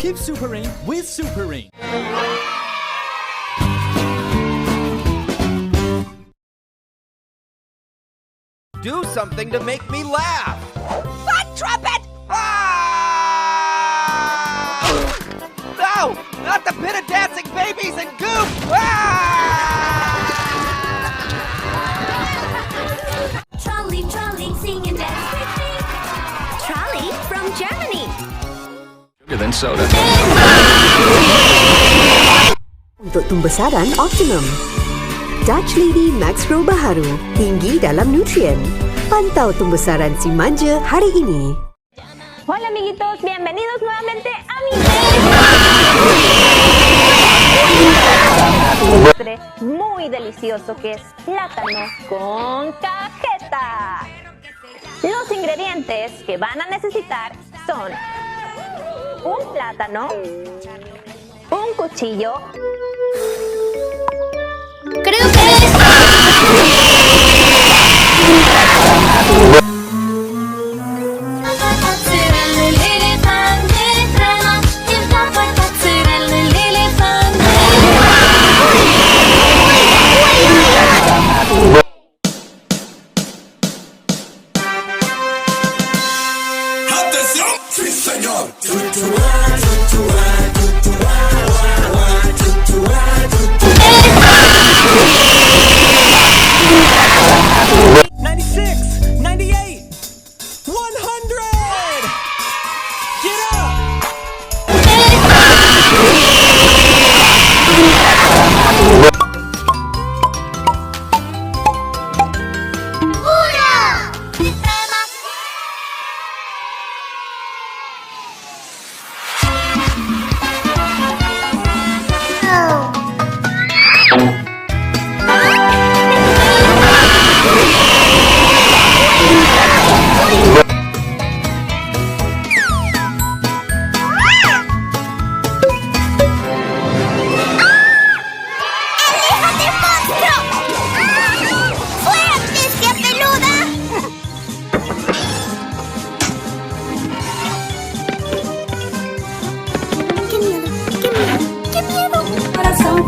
Give Super Ring with Super Ring. Do something to make me laugh! Fun trumpet! Ah! No! Not the pit of dancing babies and goop! Ah! Trolley, trolley, sing and dance with me. Trolley from Germany. Than soda. Untuk tumbesaran optimum. Dutch Lady Max Grow baharu, tinggi dalam nutrien. Pantau tumbesaran si manja hari ini. Hola amiguitos, bienvenidos nuevamente a mi postre muy delicioso que es plátano con cajeta. Los ingredientes que van a necesitar son un plátano, un cuchillo. Creo que es... ¡Atención! ¡Sí, señor!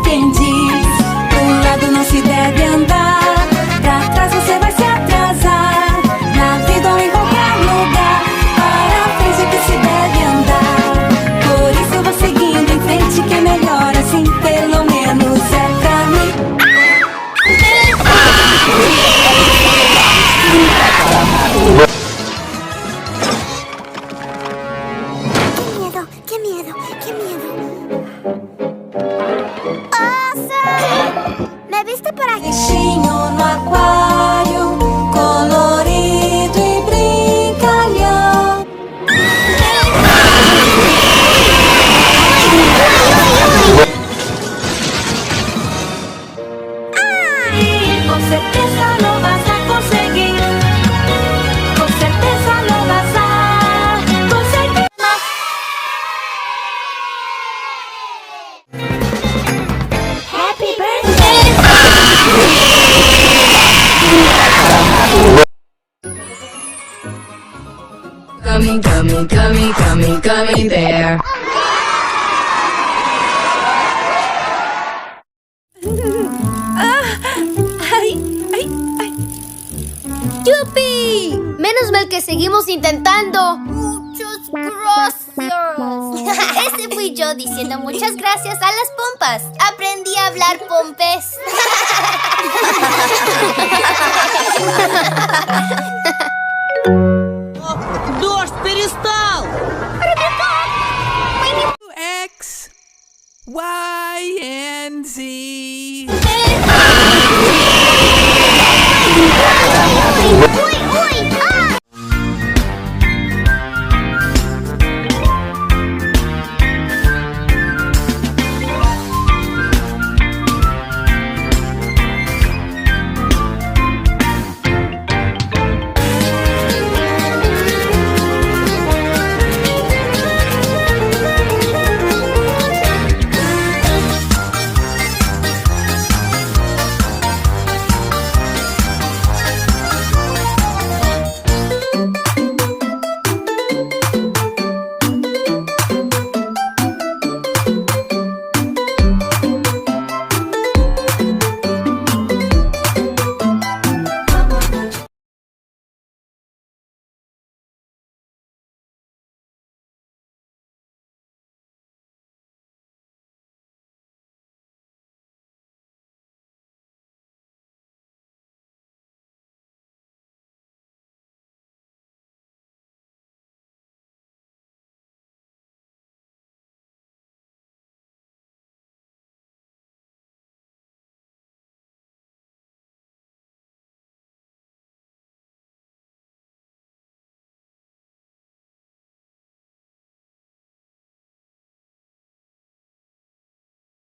Quem diz, pro lado não se deve andar, pra trás você vai se atrasar, na vida ou em qualquer lugar, para frente que se deve andar, por isso eu vou seguindo em frente que é melhor assim, pelo menos é pra mim. ¡Qué miedo! ¡Qué miedo! ¿Me viste por aquí? Peixinho no aquário, colorido e brincalhão. Com certeza não vas a conseguir. Com certeza não vas a conseguir. Happy birthday! Coming, coming, coming, coming, coming there. ¡Yupi! Menos mal que seguimos intentando. Muchas gracias. Ese fui yo diciendo muchas gracias a las pompas. Aprendí a hablar pompés. Дождь перестал! X, Y, and Z. ¡Uy!